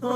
بسم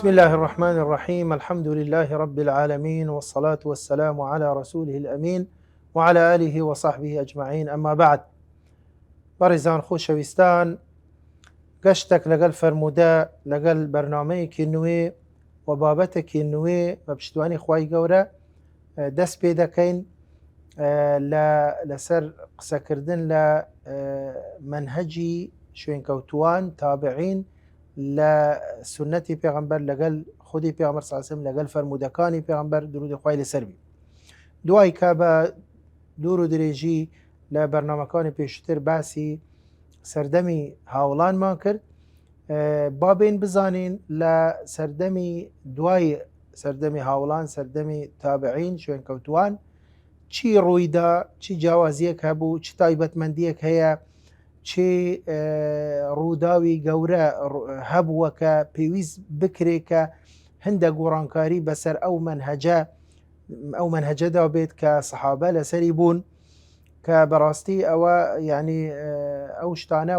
الله الرحمن الرحيم. الحمد لله رب العالمين، والصلاة والسلام على رسوله الأمين وعلى آله وصحبه أجمعين. أما بعد، بەڕێزان خۆشەویستان، گەشتێک لەگەڵ فرموودە لەگەڵ بەرنامەیەکی نوێ و بابەتێکی نوێ بە پشتیوانی خوای گەورە دەست پێ دەکەین لەسەر قسەکردن لە منهەجی شوێنکەوتووان تابعین لە سنەتی پێغەمبەر لەگەڵ خودی پێغەمبەر صلی الله علیه و سلم لەگەڵ فرموودەکانی پێغەمبەر درودی خوای لەسەر بێ. دوای کە بە دوور و درێژی لە بەرنامەکانی پێشتر باسی سەردەمی هاوڵانمان کرد، با بین بزانین لە سەردەمی دوای سەردەمی هاوڵان، سەردەمی تابعین شوێنکەوتووان چی ڕوویدا، چی جیاوازیەک هەبوو، چی تایبەتمەندیەک هەیە، چی ڕووداوی گەورە هەبووە کە پێویست بکرێت کە هەندێک گۆڕانکاری بەسەر ئەو منهەجەدا بێت کە سەحابە لەسەری بوون، کە بەڕاستی ئەوە یعنی ئەو شتانە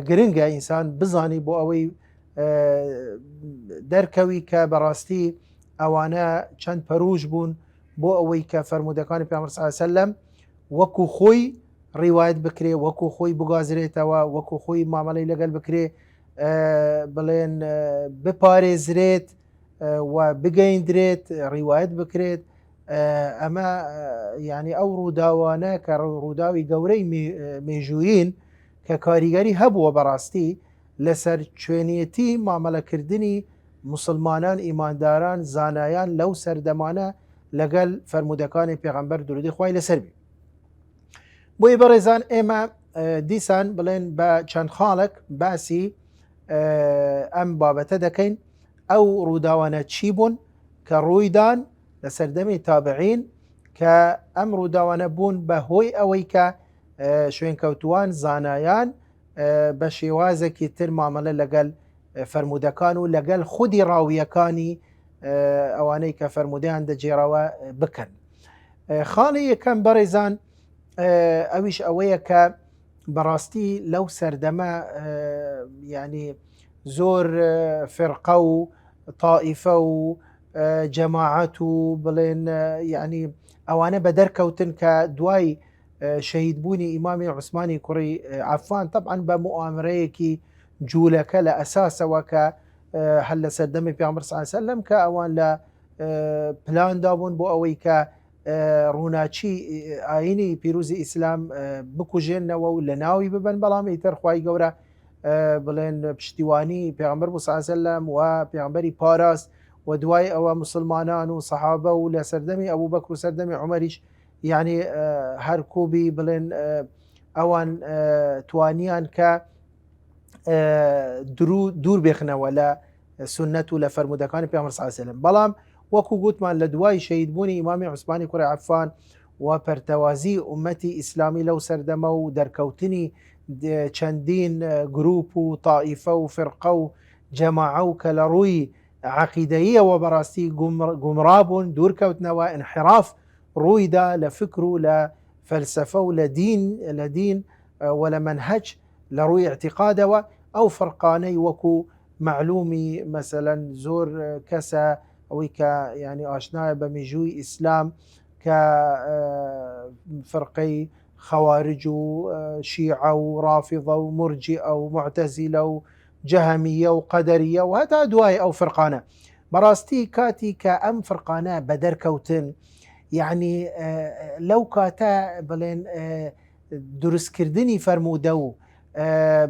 گرنگە ئینسان بزانی بۆ ئەوەی دەرکەوی کە بەڕاستی ئەوانە چەند پەروژ بوون بۆ ئەوەی کە فەرموودەکانی پێغەمبەر صلی الله علیه و سلم وەکو خۆی ڕیوایەت بکرێ، وەکو خۆی بگازرێتەوە، وەکو خۆی مامەڵەی لەگەڵ بکرێ، بڵێن بپارێزرێت و بگەیندرێت، ڕیوایەت بکرێت. ئەمە یعنی ئەو ڕووداوانە کە ڕووداوی گەورەی مێژوویین کە کاریگەری هەبووە بەڕاستی لەسەر کوێنیەتی مامەلەکردنی مسلمانان، ئیمانداران، زانایان لەو سەردەمانە لەگەڵ فەرموودەکانی پێغەمبەر درودی خوای لەسەر بێ. بۆیە بەڕێزان، ئێمە دیسان بڵێن بە چەند خاڵێک باسی ئەم بابەتە دەکەین. ئەو ڕووداوانە چی بوون کە ڕوویدان لە سەردەمی تابعین کە ئەم ڕووداوانە بوون بە هۆی ئەوەی کە شوێنکەوتووان، زانایان بە شێوازێکی تر مامەلە لەگەڵ فەرموودەکان و لەگەڵ خودی ڕاویەکانی ئەوانەی کە فەرموودەیان دەجێڕەوە بکەن. خاڵی یەکەم بەڕێزان ئەویش ئەوەیە کە بەڕاستی لەو سەردەمە ینی زۆر فرقە و تائیفە و جەماعەت و بڵێن ینی ئەوانە بە دەرکەوتن کە دوای شەهیدبوونی ئیمامی عوسمانی کوڕی عەفان طبعاً بە موامرەیەکی جوولەکە لە ئەساسەوە کە هەل لە سەردەمی پێغەمبەر صلی الله علیه و سلم کە ئەوان لە پلاندا بوون بۆ ئەوەی کە ڕووناچی ئاینی پیرۆزی ئیسلام بکوژێنەوە و لە ناوی ببن، بەڵام ئیتر خوای گەورە بڵێن پشتیوانی پێغەمبەر بوو صلی الله علیه و سلم و پێغەمبەری پاراست و دوای ئەوە مسلمانان و سەحابە و لە سەردەمی ئەبوبەکر و سەردەمی عومەریش یعنی هەر کوبی بڵێن ئەوان توانیان کە دوور بێخنەوە لە سنەت و لە فەرموودەکانی پێغەمبەر صلی الله علیه و سلم. بەڵام وەکو گوتمان لە دوای شەهیدبوونی ئیمامی عوسمانی کوڕی عەفان و پەرتەوازی ئومەتی ئیسلامی لەو سەردەمە و دەرکەوتنی چەندین گروپ و تائیفە و فرقە و جەماعە و کە لە ڕووی عەقیدەییەوە بەڕاستی گومڕابوون، دوورکەوتنەوە، انحراف ڕوویدا لە فکر و لە فەلسەفە و لە دین و لە منهەج لە ڕووی اعتیقادەوە. ئەو فەرقانەی وەکو معلومی مەسەلەن زۆر کەسە ئەوەی کە ینی ئاشنایە بە مێژووی ئیسلام کە فەرقەی خەوارج و شیعە و ڕافیضە و مرجئە و معتەزیلە و جەهەمیە و قەدەریە و هەتا دوای ئەو فەرقانە. بەڕاستی کاتی کە ئەم فەرقانە بە دەرکەوتن، یعنی لەو کاتە بڵێن دروستکردنی فەرموودە و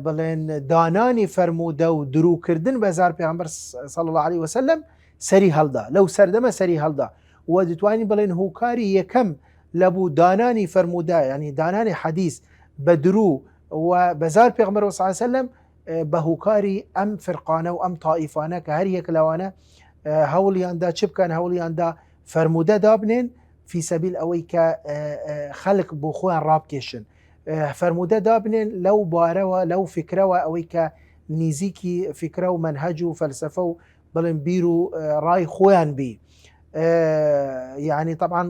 بڵێن دانانی فەرموودە و دروکردن بەزار پێغەمبەر صلی الله علیه و سلم سەری هەڵدا، لەو سەردەمە سەری هەڵدا و دەتوانین بڵێن هۆکاری یەکەم لەبوو دانانی فەرموودە، ینی دانانی حەدیث بە درو و بەزار پێغەمبەر صلی الله علیه و سلم بەهوکاری ئەم فرقانە و ئەم تائیفانە کە هەر یەک لەوانە هەوڵیاندا چ بکەن هەوڵیاندا فەرموودە دابنێن فی سەبیل ئەوەی کە خەڵک بۆ خۆیان ڕابکێشن فەرموودە دابنێن لەو بارەوە لەو فکرەوە ئەوەی کە نزیکی فکرە و منهەج و فەلسەفە و بڵێن بیر و ڕای خۆیان بی یعنی طبعا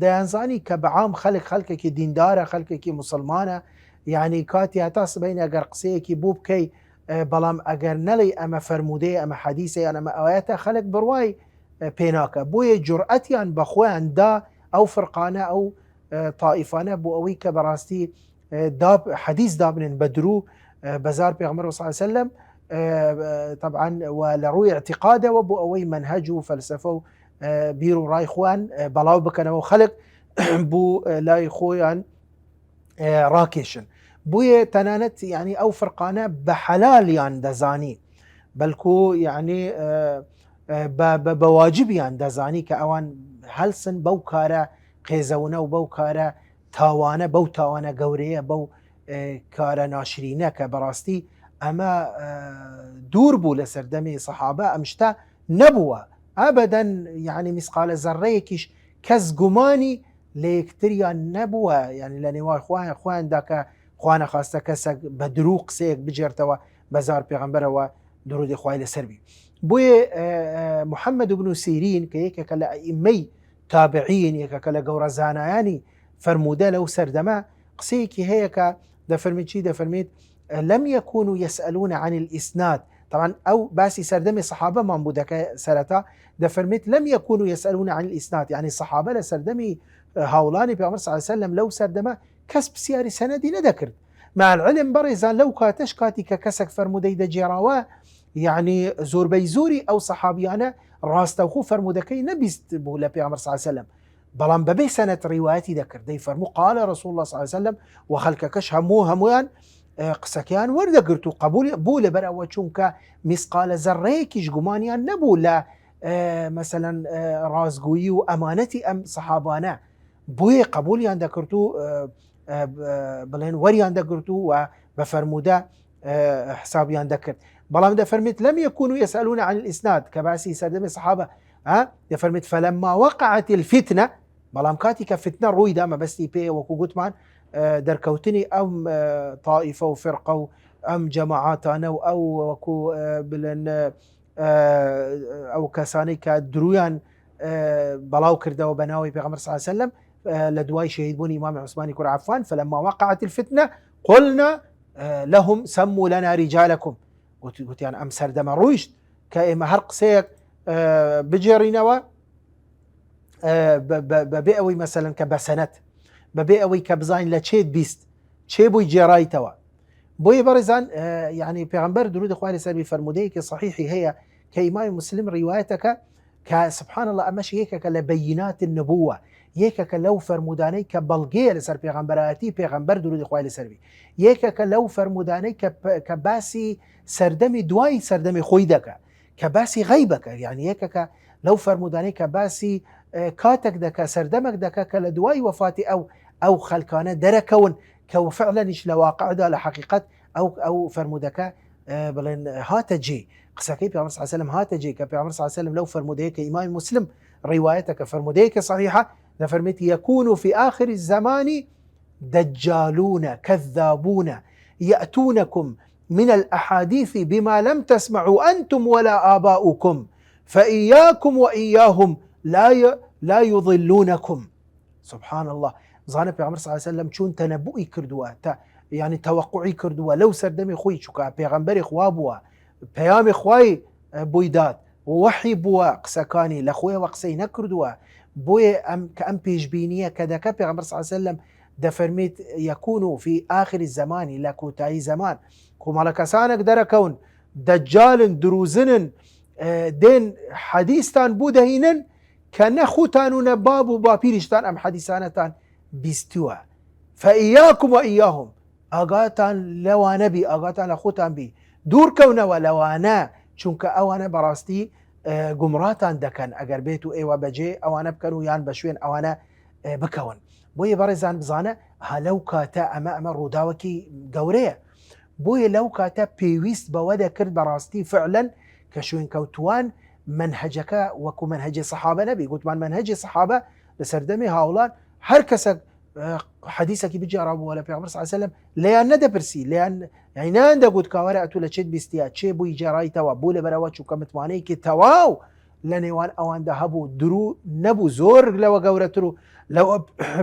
دەیانزانی کە بەعام خەڵکێکی دیندارە خەڵکێکی مسلمانە یعنی کاتی هەتا سبەین ئەگەر قسەیەکی بوو بکەی بەڵام ئەگەر نەڵی ئەمە فەرموودەیە ئەمە حەدیثە یان ئەمە ئاەتە خەڵک بڕوای پێناکە بۆیە جورئەتیان بە خۆیاندا ئەو فرقانە ئەو تائیفانە بۆ ئەوەی کە بەڕاستی حەدیث دابنێن بە درو بەزار پێغەمبەر صلی الله علیه وسلم طبعا و لە ڕووی اعتقادەوە بۆ ئەوەی منهەج و فەلسەفە و بیر و ڕای خۆیان بەڵاو بکەنەوە خەڵک بوو لای خۆیان ڕاکێشن بۆیە تەنانەت یعنی ئەو فرقانە بە حەلالیان دەزانی بەلکو یعنی بە واجبیان دەزانی کە ئەوان هەلسن بەو کارە قێزەونە و بەو کارە تاوانە بەو تاوانە گەورەیە بەو کارە ناشرینە کە بەڕاستی ئەمە دوور بوو لە سەردەمی سەحابە ئەم شتە نەبووە ئەبەدەن یعنی میسقالە زەڕەیەکیش کەس گومانی لە یەکتریان نەبووە یعنی لە نێوان خۆیاندا کە خوا نەخواستە کەسێک بە دروغ قسەیەک بجێرتەوە بەزار پێغەمبەرەوە درودی خوای لەسەر بی بۆیە محەممەد بن سیرین کە یەکێکە لە ئەئیمەی تابعین یەکێکە لە گەورە زانایانی فەرموودە لەو سەردەمە قسەیەکی هەیە کە دەفەرمێت چی دەفەرمێت لم يكونوا يسألون عن الإسناد طبعا أو باسي سردمي صحابة ما بودك سرتا دفرمت لم يكونوا يسألون عن الإسناد يعني صحابة لسردمي هاولاني بيغمبر صلى الله عليه وسلم لو سردما كسب سياري سندي ندكر مع العلم برزان لو كاتش كاتي ككسك فرمودي دجيراوا يعني زور بيزوري أو صحابيانا راستوخو فرمودكي نبيست بو لبيغمبر صلى الله عليه وسلم بلان ببي سنة رواياتي ذكر دي فرمو قال رسول الله صلى الله عليه وسلم وخلككش همويان قسەکەیان وەردەگرت و قبول بوو لە بەرەوە چونکە میسقالە زەڕەیەکیش گومانیان نەبوو لە مەسەلەن ڕازگویی و ئەمانەتی ئەم سەحابانە بۆیە قبولیان دەکرد و بڵێن وەریان دەگرت و بە فەرموودە حسابیان دەکرد بەڵام دەفەرمێت لەم یەکونوا یەسألون عن الإسناد کە باسی سەردەمی سەحابە دەفەرمێت فەلەما وەقعت الفتنە بەڵام کاتی کە فتنە ڕوویدا مەبەستی پێ وەکو گوتمان دەرکەوتنی ئەم تائیفە و فرقە و ئەم جەماعاتانە و ئەو وەکو بڵێن ئەو کەسانەی کە درویان بەڵاو کردەوە بە ناوی پێغەمبەر صلی الله علیه وسلم لە دوای شەهیدبوونی ئیمامی عوسمانی کوڕ عەفان فلما وقعت الفتنة قلنا لهم سموا لنا رجالكم گوتیان ئەم سەردەمە ڕوویشت کە ئێمە هەر قسەیەک بجێڕینەوە بەبێ ئەوەی مەسەلەن کە بەسەنەت بەبێ ئەوەی کە بزانین لە چێت بیست چێ بووی جێڕایتەوە بۆیە بەڕێزان یعنی پێغەمبەر درود خوای لەسەر بی فەرموودەیەکی صحیحی هەیە کە ئیمامی مسلم ڕیوایەتەکە کە سبحان الله ئەمەش یەکێکە لە بەیینات النبووە یەکێکە لەو فەرمودانەی کە بەڵگەیە لەسەر پێغەمبەرایەتی پێغەمبەر درود خوای لەسەر بی یەکێکە لەو فەرمودانەی کە باسی سەردەمی دوای سەردەمی خۆی دەکە کە باسی غەیبەکە یعنی یەکێکە لەو فەرمودانەی کە باسی کاتێک دەکە سەردەمێک دەکە کە لە دوای وەفاتی ئەو خەلکانە دەرەکەون کە فعلەنیش لە واقعدا لە حەقیقەت ئەو فەرمودەکە بڵێن هاتە جێ قسەکەی پێغەمبەر صلی الله علیه وسلم هاتە جێ کە پێغەمبەر صلی الله علیه وسلم لەو فەرمودەیە کە ئیمامی مسلم ڕیوایەتەکە فەرمودەیەکە صحیحە دەفەرمێت يكون في آخر الزمان دجالون كذابون يأتونكم من الأحاديث بما لم تسمعوا أنتم ولا آباؤكم فإياكم وإياهم لا يضلونكم سبحان الله زانە پێغەمبەر صلی الله علیه وسلم چون تەنەبوئی کردووە یعنی تەوەقعی کردووە لەو سەردەمی خۆی چووکە پێغەمبەری خوا بووە پەیامی خوای بۆی داد وحی بووە قسەکانی لە خۆیەوە قسەی نەکردووە بۆیە کە ئەم پێشبینیە کە دەکە پێغەمبەر صلی الله علیه وسلم دەفەرمێت يكون في آخر الزمان لە کۆتایی زەمان کۆمەڵە کەسانێک دەرەکەون دەجالن دروزنن دێن حەدیثتان بوو دەهینن کە نەخوتان و نەباب و باپیریشتان ئەم حەدیثانەتان بیستووە فإياكم وإياهم ئاگاتان لەوانە بی ئاگاتان لە خۆتان بی دوورکەونەوە لەوانە چونکە ئەوانە بەڕاستی گومڕاتان دەکەن ئەگەر بێت و ئێوە بەجێ ئەوانە بکەن و یان بە شوێن ئەوانە بکەون بۆیە بەڕێزان بزانە هەلەو کاتە ئەمە ڕووداوەکی گەورەیە بۆیە لەو کاتە پێویست بەوە دەکرد بەڕاستی فعلەن کە شوێن کەوتوان منهجەکە وەکو منهجی سەحابە نەبی. گوتمان منهجی سەحابە لە سەردەمی هاوڵان هەر کەسێک حەدیثێکی بجێڕا بووە لە پێغەمبەر صلی الله علیه و سلم لەیان نەدەپرسی، لەیان یعنی دەگوت کاوەرە ئەتوو لە چێت بیستیە چێ بووی جێڕایتەوە بوو لەبەرەوە چووکە متوانەیەکی تەواو لە نێوان ئەواندا هەبوو درو نەبوو، زۆر لەوە گەورەتر و لەوە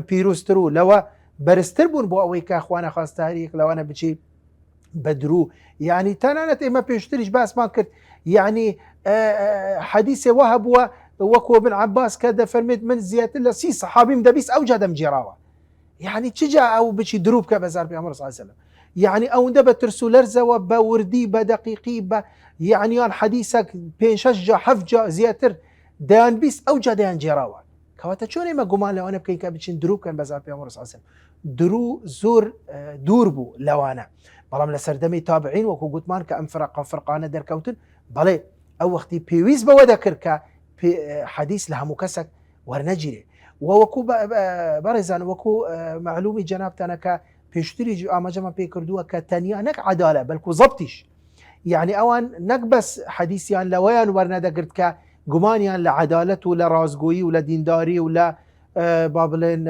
پیرۆزتر و لەوە بەرزتر بوون بۆ ئەوەی کە خوانە خواستاریەک لەوانە بچی بە درو. یعنی تەنانەت ئێمە پێشتریش باسمان کرد، یعنی حەدیثێ وە هەبووە وەکو ابن عباس کە دەفەرمێت من زیاتر لە 30 سەحابیم دەبیست ئەو جا دەمجێراوە. یعنی چجا ئەو بچی درو بکە بەزار پێغەمبەر صلی الله علیه و سلم، یعنی ئەوەندە بە ترس و لەرزەوە بە وردی بە دەقیقی بە یعنیان حەدیثێک 5-6 جا 7 جا زیاتر دەیان بیست ئەو جا دەیان جێراوە. کەواتە چۆن ئێمە گومان لەوانە بکەین کە بچین درو بکەن بەزار پێغەمبەر صلی الله علیه و سلم؟ درو زۆر دوور بوو لەوانە. بەڵام لە سەردەمی تابعین وەکو گوتمان کە ئەم فرقانە دەرکەوتن، بەڵێ ئەو وەختی پێویست بەوە دەکرد کە حەدیث لە هەموو کەسێک وەرنەگیرێ. وەکو بەڕێزان وەکو معلومی جەنابتانە کە پێشتری ئاماژەمان پێ کردووە کە تەنیا نەک عەدالە بەلکو زەبتیش، یعنی ئەوان نەک بەس حەدیثیان لەوەیان وەرنەدەگرت کە گومانیان لە عەدالەت و لە ڕازگۆیی و لە دینداری و لە با بڵێن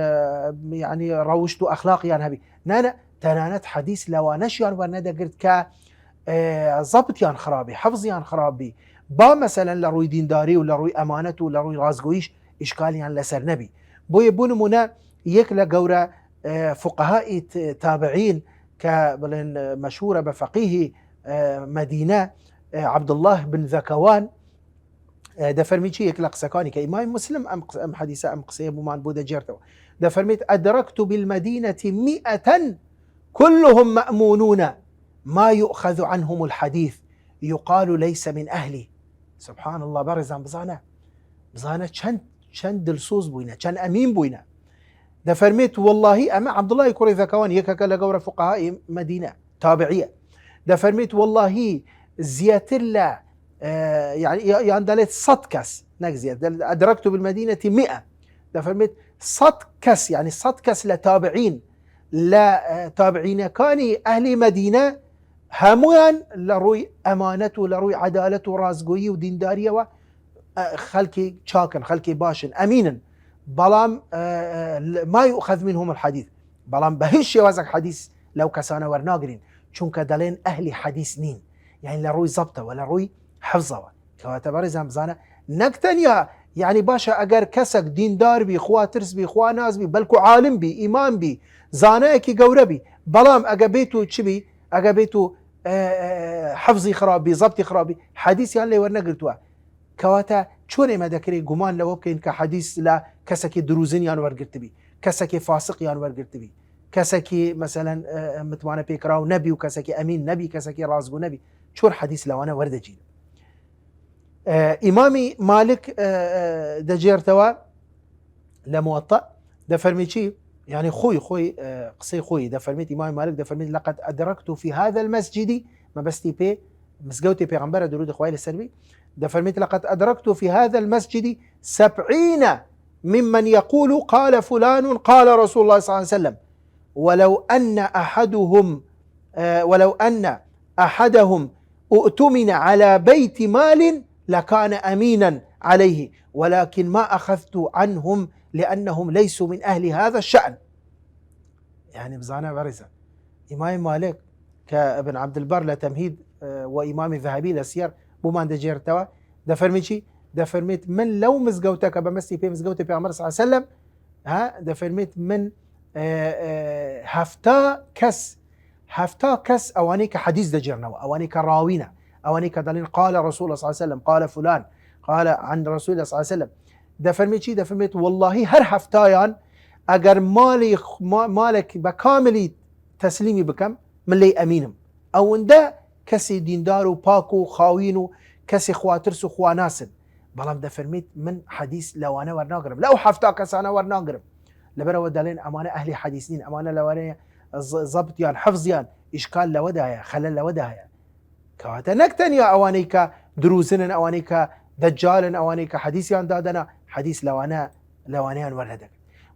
یعنی ڕەوشت و ئەخلاقیان هەبی، نانە تەنانەت حەدیث لەوانەشیان وەرنەدەگرت کە زەبتیان خراپی، حەفزیان خراپی، با مەسەلەن لە ڕووی دینداری و لە ڕووی ئەمانەت و لە ڕووی ڕازگۆییش ئیشکالیان لەسەر نەبی. بۆیە بوو نمونە یەک لە گەورە فقهائی تابعین کە بڵێن مەشهورە بە فەقیهی مەدینە عەبدوڵڵاه بن ذەکەوان دەفەرمی چی یەک لە قسەکانی کە ئیمام مسلم ئەم حەدیثە ئەم قسەیە بوومان بۆ دەجێرتەوە، دەفەرمێت ئەدرەکت بالمەدینەة 100 كلهم مأمونون ما يؤخذ عنهم الحديث يقال ليس من أهلي. سبحان الله. بەڕێزان بزانە چەند دڵسۆز بووینە، چەند ئەمین بووینە. دەفەرمێت واللهی ئەمە عەبدوڵڵاهی کوڕی ذەکەوان یەکەکە لە گەورە فقهائی مەدینە تابعیە، دەفەرمێت واللهی زیاتر لە یان دەڵێت 100 کەس نەک زیاتر، ئەدرەکت بالمەدینەة 100 دەفەرمێت 100 کەس، یعنی 100 کەس لە تابعین لە تابعینەکانی ئەهلی مەدینە هەمویان لە ڕووی ئەمانەت و لە ڕووی عەدالەت و ڕازگۆیی و دینداریەوە خەڵکی چاکن، خەڵکی باشن، ئەمینن، بەڵام ما يؤخذ منهم الحديث، بەڵام بە هیچ شێوازێک حەدیث لەو کەسانە وەرناگرین چونکە دەڵێن ئەهلی حەدیث نین، یعنی لە ڕووی زەبتەوە لە ڕووی حەفزەوە. کەواتە بەڕێزان بزانە نەک تەنیا یعنی باشە ئەگەر کەسێک دیندار بی، خوا ترس بی، خوا ناز بی، بەلکو عالم بی، ئیمان بی، زانایەکی گەورە بی، بەڵام ئەگە بێت و چ بی، ئەگە بێت و حەفزی خراپی، زەبتی خراپی، حەدیثیان لێ وەرنەگرتووە. کەواتە چۆن ئێمە دەکرێت گومان لەوە بکەین کە حەدیث لە کەسێکی دروزنیان وەرگرتبی، کەسێکی فاسقیان وەرگرتبی، کەسێکی مەسەلەن متوانە پێکراو نەبی و کەسێکی ئەمین نەبی، کەسێکی ڕازگۆ نەبی، چۆن حەدیث لەوانە وەردەگین. ئیمامی مالک دەجێرتەوە لە موەطە دەفەرمی چی؟ يعني خوي قصي خوي دەفەرمێت ئیمامی مالک دەفەرمێت لقد أدركت في هذا المسجد ما بستي بي مزگەوتی پێغەمبەرە درود خوای لەسەر بی، دەفەرمێت لقد أدركت في هذا المسجد 70 ممن يقول قال فلان قال رسول الله صلى الله عليه وسلم ولو أن أحدهم اؤتمن على بيت مال لكان أمينا عليه ولكن ما أخذت عنهم لأنهم ليسوا من أهل هذا الشأن. يعني بزانا برزا إمام مالك كابن عبد البر لتمهيد وإمام الذهبي لسير بومان دجيرتوا دفرميت شي دفرميت من لو مزقوتك بمسي في مزقوتي في عمر صلى الله عليه وسلم دفرميت من هفتا كس أوانيك حديث دجيرنوا أوانيك راوينا أوانيك دلين قال رسول الله صلى الله عليه وسلم قال فلان قال عن رسول الله صلى الله عليه وسلم دفرميت شي دفرميت والله هر هفتايان اگر مالك بكاملي تسليمي بكم من لي امينم او انده كسي ديندار وباك وخاوين وكسي خواترس وخواناسن بلام دفرميت من حديث لو انا ورناقرم لو حفتا كسانا ورناقرم لبرا ودالين امانه اهلي حديثين امانه لوانه ضبط يعني حفظ يعني اشكال لودايا خلل لودايا كواتا نكتنيا اوانيك دروزن اوانيك دجال اوانيك حديثيان دادنا حديث لوانيان ورهدك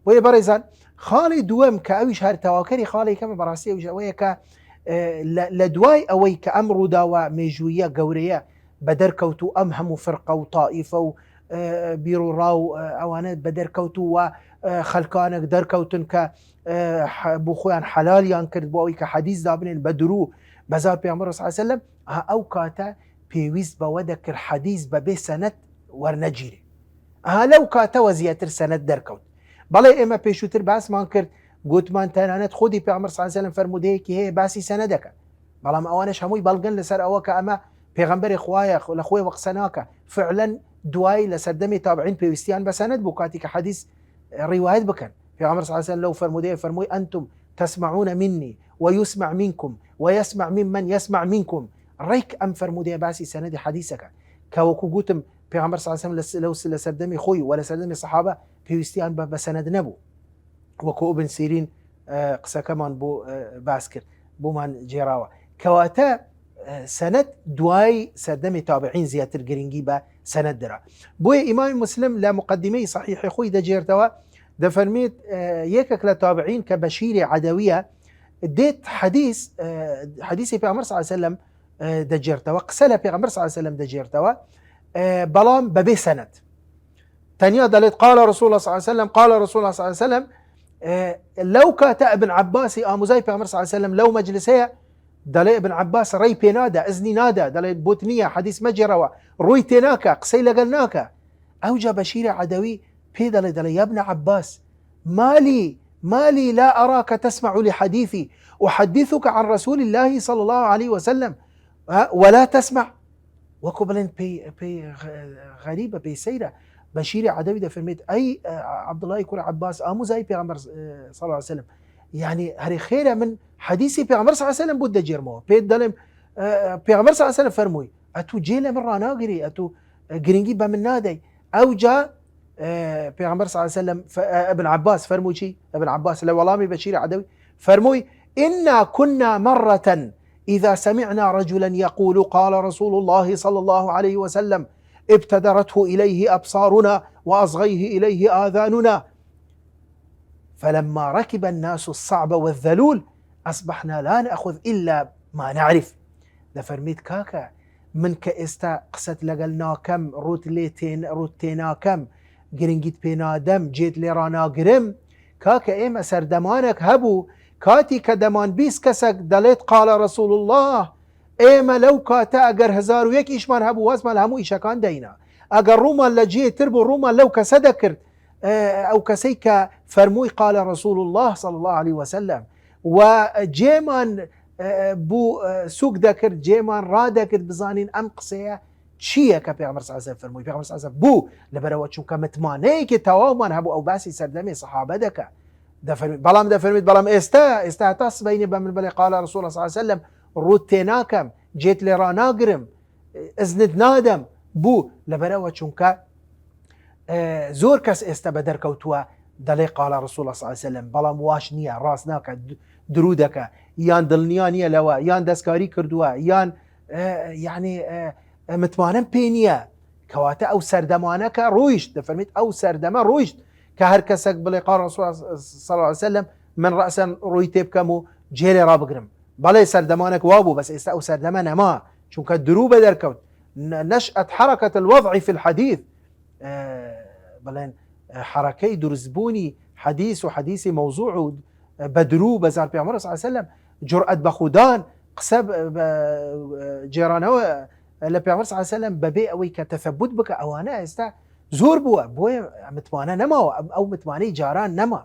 وي بريزان خالي دوام كأويش هار تواكري خالي كما براسي ويا ك لە دوای ئەوەی کە ئەم ڕووداوە مێژوویە گەورەیە بە دەرکەوت و ئەم هەموو فرقە و تائیفە و بیر و ڕاو ئەوانە بە دەرکەوت و خەلکانێک دەرکەوتن کە بۆ خۆیان حەلالیان کرد بۆ ئەوەی کە حەدیث دابنێن بە درو بەزار پێغەمبەر صلی الله علیه وسلم ئەو کاتە پێویست بەوە دەکرد حەدیث بەبێ سەنەد وەرنەگیرێ لەو کاتەوە زیاتر سەنەد دەرکەوت. بەڵێ ئێمە پێشووتر باسمان کرد گوتمان تەنانەت خودی پێغەمبەر صلی الله علیه وسلم فەرمودەیەکی هەیە باسی سەنەدەکە، بەڵام ئەوانش هەمووی بەڵگەن لەسەر ئەوە کە ئەمە پێغەمبەری خوایە لە خۆی وەقسە ناکە. فعلا دوای لە سەردەمی تابعین پێویستیان بە سەنەد بوو کاتی کە حەدیث ڕیوایەت بکەن. پێغەمبەر صلی الله علیه وسلم لەو فەرمودەیە فەرمووی ئەنتم تسمعون مني ويسمع منكم ويسمع ممن يسمع منكم. ڕێک ئەم فەرمودەیە باسی سەنەدی حەدیثەکە کە وەکو گوتم پێغەمبەر صلی الله علیه وسلم لە سەردەمی خۆی و لە سەردەمی سەحابە پێویستیان بە سەنەد نەبوو. وەکو ئیبن سیرین قسەکەمان بۆ باس کرد بۆمان جێراوە. کەواتە سەنەد دوای سەردەمی تابعین زیاتر گرنگی بە سەنەد درا. بۆیە ئیمامی مسلم لە مقدمەی صحیحی خۆی دەجێرتەوە دەفەرمێت یەکێک لە تابعین کە بەشیری عەدەویە دێت حەدیثی پێغەمبەر صلی الله علیه وسلم دەجێرتەوە، قسە لە پێغەمبەر صلی الله علیه وسلم دەجێرتەوە، بەڵام بەبێ سەنەد تەنیا دەڵێت قال رسول الله صلی الله علیه وسلم قال رسول الله صلی الله علیه وسلم. لەو کاتە ابن عباسی ئاموزای پێغەمبەر صلی الله علیه وسلم لەو مەجلسەیە دەڵێ ابن عباس ڕێی پێ نادا، ئەزنی نادا، دەڵێت بۆت نییە حەدیث مەجێڕەوە، ڕووی تێ ناکە، قسەی لەگەڵ ناکە. ئەوجا بەشیری عەدەوی پێ دەڵێ یا ابن عباس مالي لا أراك تسمع لحديثي أحدثك عن رسول الله صلى الله عليه وسلم ولا تسمع. وەکو بڵێن پێی غەریبە پێی سەیرە. بەشیری عەدەوی دەفەرمێت ئەی عەبدوڵای کوڕی عەباس ئاموزای پێغەمبەر صلی الله علیه وسلم، یعنی هەرێ خێرە من حەدیثی پێغەمبەر صلی الله علیه وسلم بۆت دەجێڕمەوە، پێت دەڵێم پێغەمبەر صلی الله علیه وسلم فەرمووی ئەتوو جێ لە من ڕاناگری، ئەتوو گرنگی بە من نادەی. ئەوجا پێغەمبەر صلی الله علیه وسلم ابن عباس فەرمووی چی؟ ابن عباس لە وەڵامی بەشیری عەدەوی فەرمووی إنا كنا مرة إذا سمعنا رجلا يقول قال رسول الله صلى الله عليه وسلم ابتدرته إليه أبصارنا وأصغيه إليه آذاننا فلما ركب الناس الصعب والذلول أصبحنا لا نأخذ إلا ما نعرف. دەفەرمێت کاکە من کە ئێستا قسەت لەگەڵ ناکەم، ڕوت تێ ناکەم، گرنگیت پێ نادەم، جێت لێ ڕاناگرم، کاکە ئێمە سەردەمانێک هەبوو کاتی کە دەمان 20 کەسێک دەڵێت قال رسول الله، ئێمە لەو کاتە ئەگەر 1001 ئیشمان هەبوو وەزمان لە هەموو ئیشەکان دەینا، ئەگەر ڕوومان لە جێتر بوو ڕوومان لەو کەسە دەکرد، ئەو کەسەی کە فەرمووی قال رسول الله صلى الله عليه وسلم و جێمان بوو سوک دەکرد، جێمان ڕادەکرد بزانین ئەم قسەیە چییە کە پێغەمبەر صلی الله علیه وسلم فەرمووی. پێغەمبەر صلی الله علیه وسلم بوو لەبەرەوە چونکە متمانەیەکی تەواومان هەبوو ئەو باسی سەردەمی سەحابە دەکە. دەفەرمێت بەڵام ئێستا هەتا سبەینێ بە من بڵێ قال رسول الله صلی الله علیه وسلم ڕوت تێ ناکەم، جێت لێ ڕاناگرم، ئەزنت نادەم، بوو لەبەرەوە چونکە زۆر کەس ئێستا بە دەرکەوتووە دەڵێ قال رسول الله صلی الله علیه وسلم، بەڵام واش نییە، ڕاست ناکە، درو دەکە، یان دڵنیا نییە لەوە، یان دەستکاری کردووە، یان یعنی متمانەم پێ نییە. کەواتە ئەو سەردەمانەکە ڕۆیشت. دەفەرمێت ئەو سەردەمە ڕۆیشت کە هەر کەسێک بڵێ قال رسول الله صلی الله علیه وسلم من ڕەسەن ڕووی تێ بکەم و جێ لێ ڕابگرم. بەڵێ سەردەمانێک وا بوو، بەس ئێستا ئەو سەردەمە نەما، چونکە درو بە دەرکەوت. نشأت حركة الوضع في الحديث، بڵێن حرەکەی دروستبوونی حەدیث و حەدیثی مەوزوع و بەدرو بەزار پێغەمبەر صلی الله علیه وسلم، جورئەت بە خودان، قسە جێرانەوە لە پێغەمبەر صلی الله علیه وسلم بەبێ ئەوەی کە تەثەبوت بکە، ئەوانە ئێستا زۆر بووە، بۆیە متمانە نەماوە، ئەو متمانەی جاران نەما.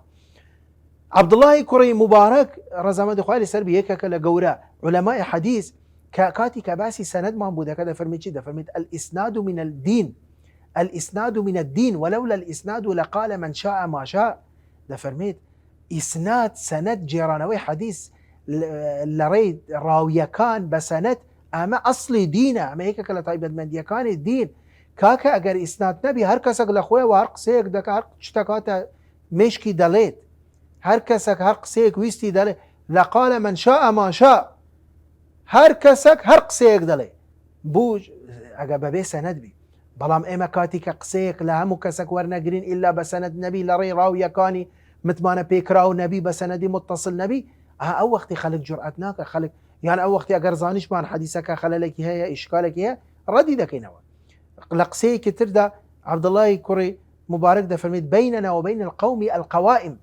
عەبدوڵڵاهی کوڕی مبارەک ڕەزامەندی خوای لەسەر بێ یەکێکە لە گەورە عولەمای حەدیث کە کاتی کە باسی سەنەدمان بوو دەکات دەفەرمێت چی؟ دەفەرمێت الإسناد من الدين، الإسناد من الدين ولولا الإسناد لقال من شاء ما شاء. دەفەرمێت ئیسناد سەنەد جێرانەوەی حەدیث لە ڕێی ڕاویەکان بە سەنەد ئەمە ئەسڵی دینە، ئەمە یەکێکە لە تایبەتمەندیەکانی دین. کاکە ئەگەر ئیسناد نەبی هەر کەسێک لە خۆیەوە هەر قسەیەک دەکات، هەر شتەکاتە مشکی دەڵێت، هەر کەسێک هەر قسەیەک ویستی دەڵێت لقال من شاء ما شاء، هەر کەسێک هەر قسەیەک دەڵێ، بوو ئەگە بەبێ سەنەد بی. بەڵام ئێمە کاتی کە قسەیەک لە هەموو کەسێک وەرنەگرین ئیلا بە سەنەد نەبی، لە ڕێی ڕاویەکانی متمانە پێکراو نەبی، بە سەنەدی متصل نەبی، ئەو وەختی خەڵک جورئەت ناکە، خەڵک يعني او وقتی اگر زانیش مان حدیثك خللك هي اشكالك هي ردي دكينوا لقسي كتر دا عبد الله كوري مبارك ده فرميت بيننا وبين القوم القوائم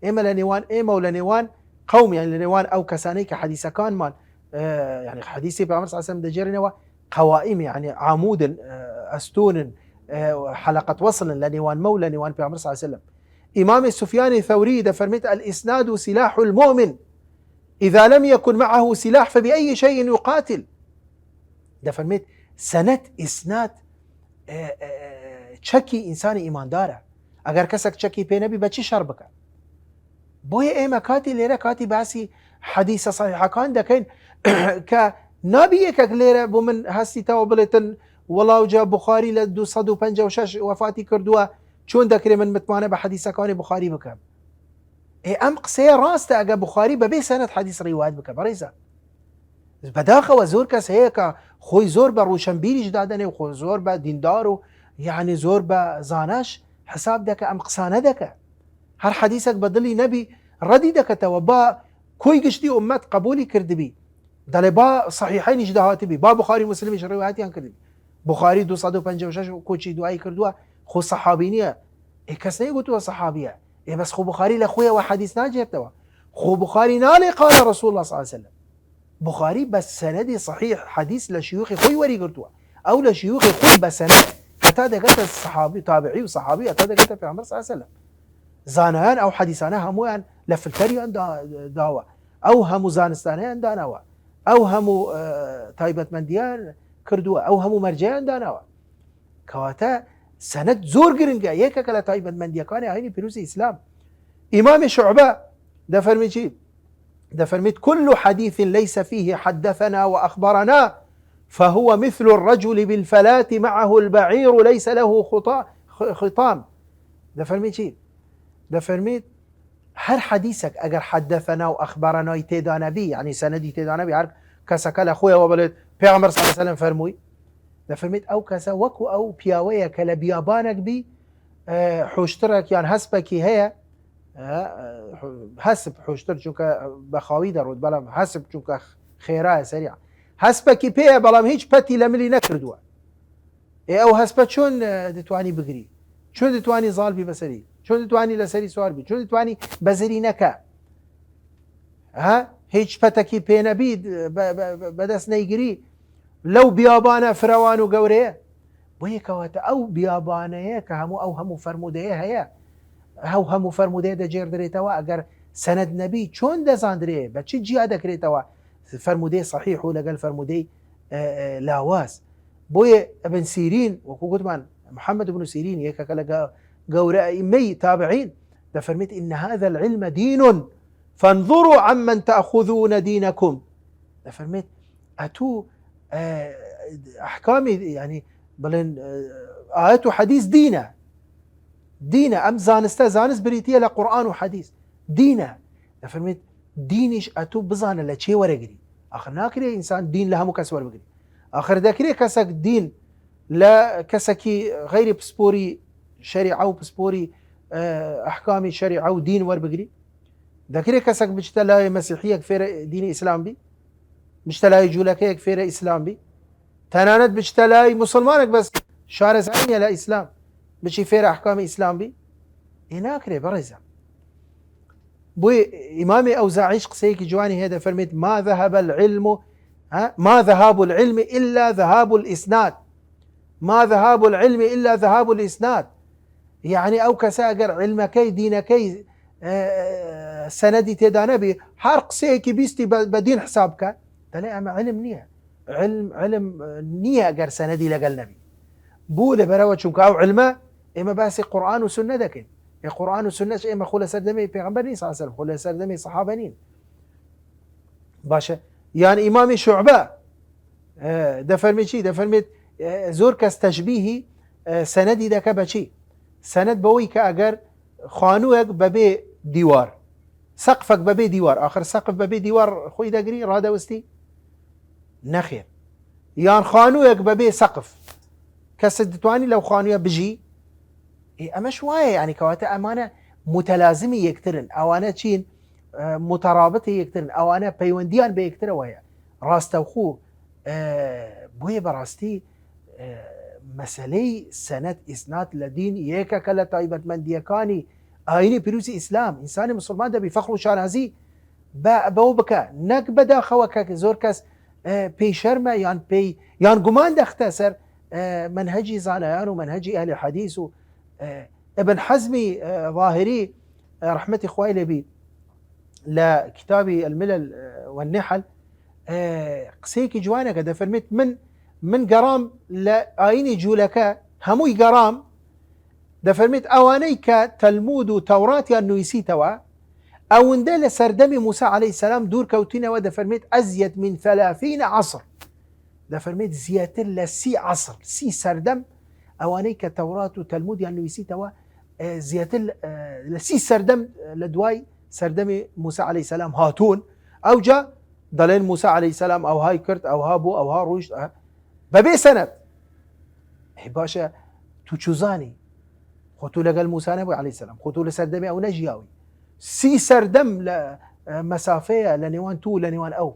اما لنيوان اما ولنيوان قوم يعني لنيوان او كسانيك حديث كان مان يعني حديثي بأمر صلى الله عليه وسلم دجرنا قوائم يعني عمود استون حلقة وصل لنيوان مولى نيوان بأمر صلى الله عليه وسلم. إمام السفياني الثوري ده فرميت الإسناد سلاح المؤمن إذا لم يكن معه سلاح فبأي شيء يقاتل. ده فرميت سنة إسناد چەکی ئینسانی ئیماندارە ئەگەر کەسێک چەکی پێ نەبی بەچی شەڕ بکە بۆیە ئێمە کاتی لێرە کاتی باسی حەدیثە صحیحەکان دەکەین کە نابی یەکێک لێرە بۆ من هەستیتەوە بڵێتن وەڵاو جا بوخاری لە 256 وەفاتی کردووە چۆن دەکرێت من متمانە بە حەدیثەکانی بوخاری بکەم ئەم قسەیە ڕاستە ئەگە بوخاری بەبێ سەنەد حەدیث ڕیوایەت بکە بەڕێزە بەداخەوە زۆر کەس هەیە کە خۆی زۆر بە ڕوشنبیریش دادەنێ و خۆ زۆر بە دیندار و يعني زۆر بە زاناش حساب دەکە ئەم قسانە دەکە هەر حەدیثێک بە دڵی نەبی ڕەدی دەکەتەوە با کۆی گشتی ئومەت قبولی کردبی دەڵێ با صحیحەینیش داهاتبی با بوخاری مسلمیش ڕێوایەتیان کردبی بوخاری 256 کۆچی دوایی کردووە خۆ سەحابی نییە کەس نەیگوتووە سەحابیە بەس خۆ بوخاری لە خۆیەوە حەدیث ناجێتەوە خۆ بوخاری ناڵێ قال رسول الله صلى الله عليه وسلم بوخاری بە سەنەدی صحیح حەدیث لە شیوخی خۆی وەریگرتووە ئەو لە شیوخی خۆی بە سەنەد حتى دقت الصحابي تابعي وصحابي حتى دقت في عمر صلى الله عليه وسلم زانان او حديثانا هموان لفلتري داوا او همو زانستانيان داناوا او همو تايبت منديان كردوا او همو مرجعان داناوا كواتا سند زور قرنقا يكا كلا تايبت منديكاني هيني بيروسي اسلام امام شعبة ده فرميت كل حديث ليس فيه حدثنا واخبرنا فهو مثل الرجل بالفلاة معه البعير ليس له خطام ده فرميت هر حديثك اگر حدثنا واخبرنا تيدانا بي يعني سندي تيدانا بي هر كسا كلا خويا وبلد پیغمبر صلى الله عليه وسلم فرموي ده فرميت او كسا وكو او بياوية كلا بيابانك بي حوشترك يعني هسبكي هي هسب حوشتر چونك بخاوي درود بلام هسب چونك خيرها سريع هەسپەکی پێە بەڵام هیچ پەتی لە ملی نەکردووە ئەو هەسپە چۆن دەتوانی بگری چۆن دەتوانی زاڵبی بەسەری چۆن دەتوانی لەسەری سواربی چۆن دەتوانی بەزری نەکە هیچ پەتێکی پێ نەبی بەدەست نەیگری لەو بیابانە فرەوان و گەورەیە بۆ یەکەواتە ئەو بیابانەیە کە هەموو ئەو هەموو فەرمودەیە هەیە ئەو هەموو فەرمودەیە دەجێردرێتەوە ئەگەر سەنەد نەبی چۆن دەزاندرێ بە چی جیا دەکرێتەوە فرمودي صحيح ولا قال فرمودي لاواز بوي ابن سيرين وكو قدمان محمد بن سيرين هيك كلا قورا مي تابعين ده فرميت ان هذا العلم دين فانظروا عمن تاخذون دينكم ده فرميت اتو احكامي يعني بلن ايات وحديث دينا ام زانس بريتيه لقران وحديث دينا ده فرميت دينش اتو بزانه لچه ورگري اخر ناكري انسان دين لها مكسور بگري اخر داكري كسك دين لا كسكي غير بسبوري شريعه وبسبوري احكام شريعه ودين ور بگري داكري كسك بجتلاي مسيحيه كفير دين اسلام بي بجتلاي جولكيه كفير اسلام بي تنانت بجتلاي مسلمانك بس شارع ثانيه لا اسلام بشي فير احكام اسلام بي هناكري برزه بوي إمامي أوزاعيش قسيكي جواني هذا فرميت ما ذهب العلم ما ذهاب العلم إلا ذهاب الإسناد ما ذهاب العلم إلا ذهاب الإسناد يعني أو كساقر علمكي دينكي سندي تدانبي هر قسيكي بيستي بدين حسابك تلاقي أما علم نية علم نية أقر سندي لقل نبي بولي براوة شنك أو علماء إما باسي قرآن وسنة دكين القرآن والسنة إما خلا سردمي پیغمبرين صلى الله عليه وسلم خلا سردمي صحابنين باشا يعني إمام شعبة ده فرمي شي ده فرمي زور كس تشبيهي سندي ده كبشي سند بوي كأجر خانوك ببي ديوار سقفك ببي ديوار آخر سقف ببي ديوار خوي دقري رادا وستي نخير يعني خانوك ببي سقف كسدتواني لو خانويا بجي اما شويه يعني كواتا امانه متلازمي يكترن اوانا تشين مترابطه يكترن اوانا بيونديان بيكتر ويا ڕاستەوخۆ بۆیە بەڕاستی مەسەلەی سەنەد ئیسناد لە دین یەکەکە لە تایبەتمەندیەکانی ئاینی پیرۆزی ئیسلام. ئینسانی مسلمان دەبی فەخر و شانازی بەو بکە، نەک بەداخەوە کە زۆر کەس پێی شەرمە یان گومان دەختە سەر منهجی زانایان و منهجی ئەهلی حەدیث و ابن حەزمی ظاهری ڕحمەتی خوای لێبی لە کتابی الملل والنحل قسەیەکی جوانەکە دەفەرمێت من گەڕام لە ئاینی جوولەکە هەمووی گەڕام، دەفەرمێت ئەوانەی کە تەلمود و تەوراتیان نوویسیتەوە ئەوەندە لە سەردەمی موسا عەلەیهی سەلام دوور کەوتینەوە، دەفەرمێت ئەزیەد من 30 عەصر، دەفەرمێت زیاتر لە 30 عەصر 30 سەردەم ئەوانەی کە تەورات و تەلمودیان نوویسیتەوە زیاتر لە 30 سەردەم لە دوای سەردەمی موسا عەلەیهی سەلام هاتوون. ئەوجا دەڵێن موسا عەلەیهی سەلام ئەوهای کرد، ئەوها بوو، ئەوها ڕۆیشت بەبێ سەنەد. باشە تو چوزانی خۆ تو لەگەڵ موسا نەبووی عەلەیهی سەلام، خۆ تو لە سەردەمی ئەو نەژیاوی، 30 سەردەم لە مەسافەیە لە نێوان تو لە نێوان ئەو.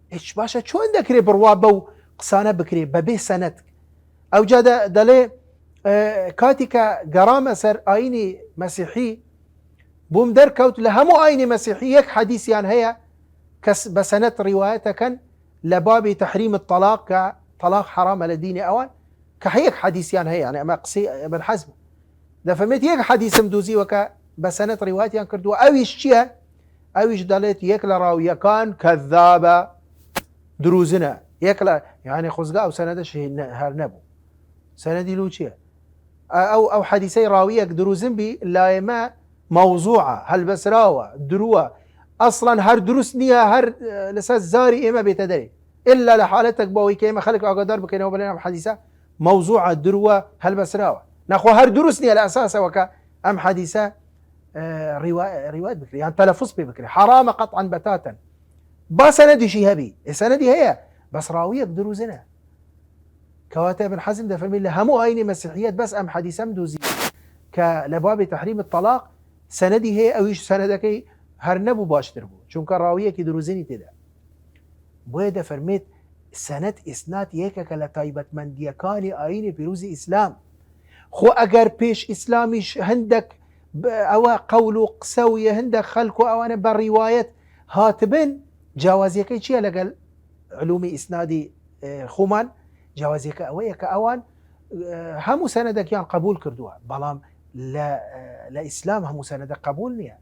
هیچ باشە چۆن دەکرێت بڕوا بەو قسانە بکرێ بەبێ سەنەد؟ ئەوجا دەڵێ کاتی کە گەڕامە سەر ئاینی مەسیحی بووم دەرکەوت لە هەموو ئاینی مەسیحی یەک حەدیثیان هەیە کەس بە سەنەد ڕیوایەتەکەن لە بابی تەحریم الطلاق کە طلاق حرامە لە دینی ئەوان، کە هەیەک حەدیثیان هەیە، یعنی ئەمە قسەی ابن حەزم دەفەرمێت یەک حەدیثم دۆزیوە کە بە سەنەد ڕیوایەتیان کردووە. ئەویش چییە؟ ئەویش دەڵێت یەک لە ڕاویەکان کەذابە، دروزنە، یەک لە یعنی خۆزگا ئەو سەنەدەش هەر نەبوو. سەنەدی لو چییە؟ ئەو حەدیثەی ڕاویەک دروزن بی لایەمە مەوزوعە، هەلبەسراوە، درووە، ئەسڵەن هەر دروست نییە، هەر لەسەر زاری ئێمە بێتە دەرێ، ئللا لە حالەتێک بەوەی کە ئێمە خەڵک ئاگادار بکەینەوە بڵێن ئەم حەدیثە مەوزوعە، درووە، هەلبەسراوە. نەخۆ هەر دروست نییە لە ئەساسەوە کە ئەم حەدیثە ڕیوایەت بکرێ یان تەلەفوز پێ بکرێ، حرامە قەطعاً بەتاتەن. با سەنەدیشی هەبی، سەنەدی هەیە بەس ڕاویەک دروزنە. کەواتە ابن حەزم دەفەرمێت لە هەموو ئاینی مەسیحیەت بەس ئەم حەدیثەم دۆزی کە لە بابی تەحریم الطلاق سەنەدی هەیە، ئەویش سەنەدەکەی هەر نەبوو باشتر بوو چونکە ڕاویەکی دروزنی تێدا. بۆیە دەفەرمێت سەنەد ئیسناد یەکێکە لە تایبەتمەندیەکانی ئاینی پیرۆزی ئیسلام. خۆ ئەگەر پێش ئیسلامیش هەندێک ئەوە قەول و قسە و هەندێک خەڵک و ئەوانە بە ڕیوایەت هاتبن، جیاوازیەکەی چییە لەگەڵ علومی ئیسنادی خۆمان؟ جیاوازیەکە ئەوەیە کە ئەوان هەموو سەنەدەکیان قبول کردووە، بەڵام لە ئیسلام هەموو سەنەدە قبول نییە.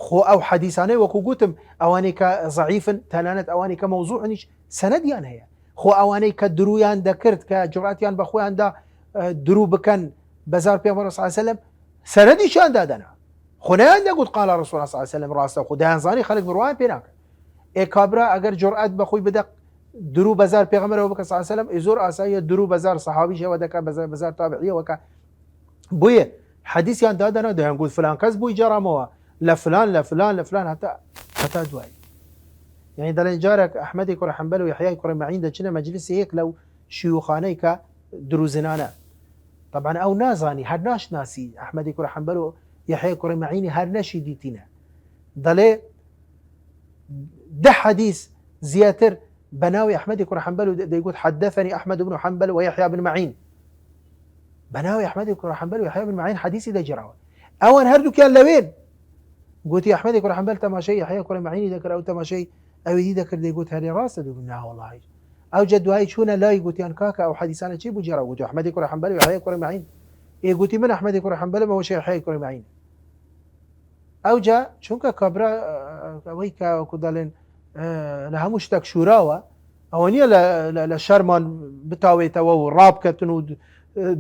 خۆ ئەو حەدیثانەی وەکو گوتم ئەوانەی کە ضعیفن، تەنانەت ئەوانەی کە مەوزوعنیش سەنەدیان هەیە. خۆ ئەوانەی کە درویان دەکرد کە جوڕاتیان بە خۆیاندا درو بکەن بەزار پێغەمبەر صلی الله علیه وسلم سەنەدیشیان دادەنا، خۆ نەیان دەگوت قال رسول الله صلی الله علیه وسلم ڕاستە، خۆ دەیانزانی خەڵک بڕوایان پێ ناکەن. کابرا ئەگەر جوڕئەت بەخۆی بدە درو بەزار پێغەمبەرەوە بکە صلی الله علیه وسلم، زۆر ئاساییە درو بەزار سەحابیش ئەوە دەکات، بەزار تابعیەوە کە بۆیە حەدیثیان دادەنا، دەیان گوت فلان کەس بووی جەڕامەوە لە فلان لە فلان لە فلان هەتا دوای. یعنی دەڵێن جارێک ئەحمەدی کوڕی حەنبەل و یحیای کوڕی مەعین دەچنە مەجلیسی یەک لەو شیوخانەی کە دروزنانە، طبعا ئەو نازانی هەر ناشناسی ئەحمەدی کوڕی حەنبەل و یحیای کوڕی مەعینی هەر نەشی دیتینە، دەڵێ 10 حەدیث زیاتر بەناوی ئەحمەدی کوڕی حەنبەل و دەیگوت حدثني أحمد بن حنبل ويحيى بن معين، بەناوی ئەحمەدی کوڕی حەنبەل و یحیای بن معین حەدیثی دەجێڕاوە. ئەوان هەردووکیان لەوێن، گوتی ئەحمەدی کوڕی حەنبەل تەماشای یحیای کوڕی معینی دەکرد، ئەو تەماشای ئەویدی دەکرد، دەیگوت هەرێ ڕاستە، دەگوت نا وەڵاهی. ئەو جە دوایی چوونە لای گوتیان کاکە ئەو حەدیثانە چی بوو جێڕاوە؟ گوتی ئەحمەدی کوڕی حەنبەل و یحیای کوڕی معین. گوتی من ئەحمەدی کوڕی حەنبەلم، ئەوەش یحیای کوڕی معین. ئەو جا چونکە کابرا ئەوەی کە وەکو دەڵێن لە هەموو شتێک شوراوە، ئەوە نییە لە شەرمان بتاوێتەوە و ڕابکەتن و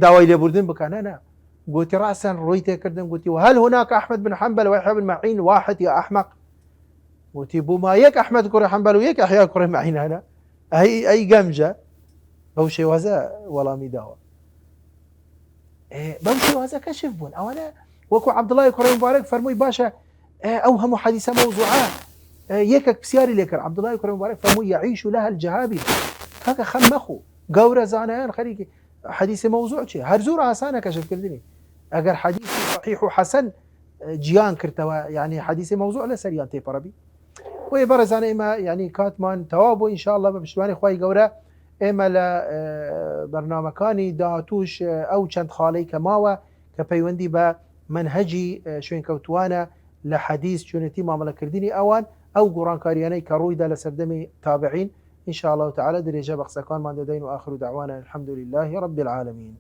داوای لێبوردن بکەنە، نا. قلت رأسا رويته كردن، قلت وهل هناك أحمد بن حنبل ويحيى بن معين واحد يا أحمق؟ قلت بما يك أحمد كره حنبل ويك يحيى كره معين هنا أي جمجة بوشي وزا ولا مداوى بوشي وزا كشف بون أولا وكو عبد الله كره مبارك فرموي باشا أوهم حديث موضوعات يكك بسياري لكر عبد الله كره مبارك فرموي يعيش لها الجهابي هكا خمخو قورة زانيان خليكي حديث موضوع شيء هرزور آسانة كشف كردني أجر حديث صحيح وحسن جيان كرتوا يعني حديث موضوع لا سريان تيبربي وی بەڕێزانە ئێمە ینی کاتمان تەواو بوو ئینشاءالله بە پشتیوانی خوای گەورە ئێمە لە بەرنامەکانی داهاتووش ئەو چەند خاڵەی کە ماوە کە پەیوەندی بە منهەجی شوێنکەوتوانە لە حەدیث چۆنێتی مامەڵەکردنی ئەوان ئەو گۆڕانکاریانەی کە ڕوویدا لە سەردەمی تابعین إن شاء الله تعالى درجة بخسكان ما ددين وآخر دعوانا الحمد لله رب العالمين.